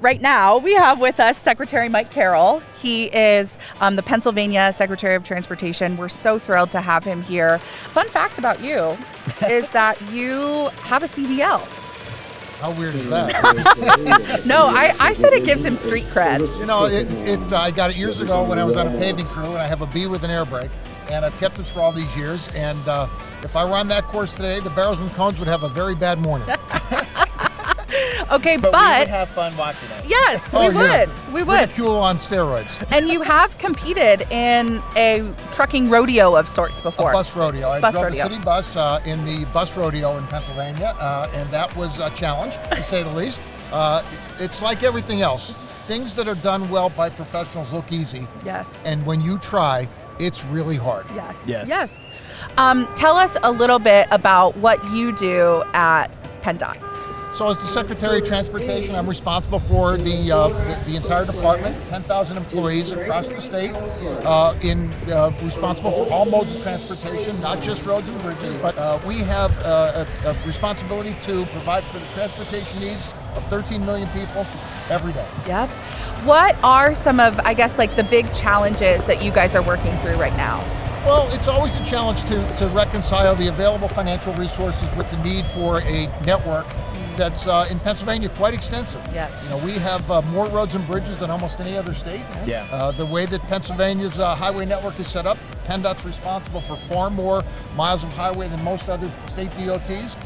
Right now, we have with us Secretary Mike Carroll. He is the Pennsylvania Secretary of Transportation. We're so thrilled to have him here. Fun fact about you is that you have a CDL. How weird is that? No, I said it gives him street cred. You know, I got it years ago when I was on a paving crew, and I have a B with an air brake, and I've kept it for all these years. And if I run that course today, the barrels and cones would have a very bad morning. Okay, but we would have fun watching it. Yes, we would. Yeah. We would. Ridicule on steroids. And you have competed in a trucking rodeo of sorts before. A bus rodeo. I Bus drove rodeo. a city bus in the bus rodeo in Pennsylvania, and that was a challenge, to say the least. It's like everything else. Things that are done well by professionals look easy. Yes. And when you try, it's really hard. Yes. Tell us a little bit about what you do at PennDOT. So as the Secretary of Transportation, I'm responsible for the entire department, 10,000 employees across the state, responsible for all modes of transportation, not just roads and bridges, but we have a responsibility to provide for the transportation needs of 13 million people every day. Yep. What are some of, I guess, like the big challenges that you guys are working through right now? Well, it's always a challenge to reconcile the available financial resources with the need for a network that's in Pennsylvania quite extensive. Yes. You know, we have more roads and bridges than almost any other state. Yeah. The way that Pennsylvania's highway network is set up, PennDOT's responsible for far more miles of highway than most other state DOTs.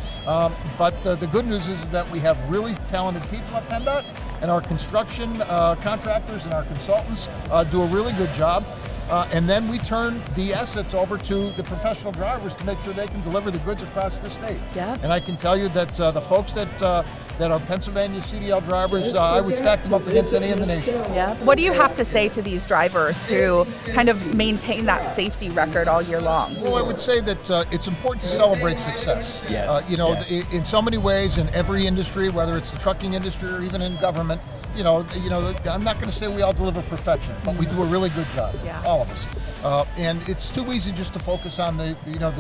But the good news is that we have really talented people at PennDOT, and our construction contractors and our consultants do a really good job. And then we turn the assets over to the professional drivers to make sure they can deliver the goods across the state. Yeah. And I can tell you that the folks that are Pennsylvania CDL drivers, I would stack them up against any in the nation. Yeah. What do you have to say to these drivers who kind of maintain that safety record all year long? Well, I would say that it's important to celebrate success. Yes. In so many ways, in every industry, whether it's the trucking industry or even in government, I'm not going to say we all deliver perfection, but we do a really good job, all of us. And it's too easy just to focus on the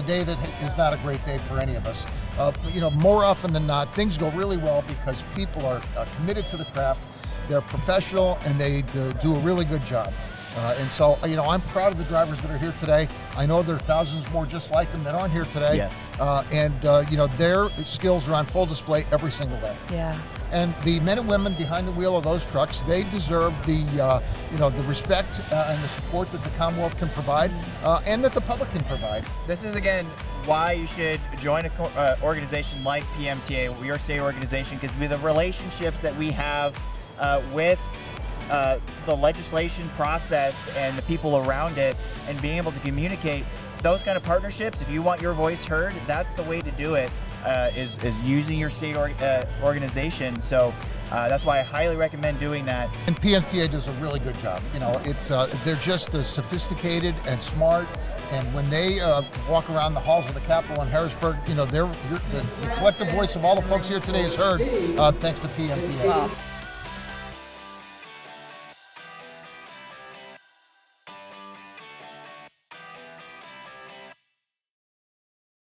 day that is not a great day for any of us. More often than not, things go really well because people are committed to the craft, they're professional, and they do a really good job. And so, I'm proud of the drivers that are here today. I know there are thousands more just like them that aren't here today. Yes. Their skills are on full display every single day. Yeah. And the men and women behind the wheel of those trucks, they deserve the respect and the support that the Commonwealth can provide, and that the public can provide. This is, again, why you should join an organization like PMTA, your state organization, because the relationships that we have with the legislation process and the people around it, and being able to communicate those kind of partnerships, if you want your voice heard, that's the way to do it, is using your state organization. So that's why I highly recommend doing that. And PMTA does a really good job. They're just sophisticated and smart. And when they walk around the halls of the Capitol in Harrisburg, the collective voice of all the folks here today is heard thanks to PMTA. Wow.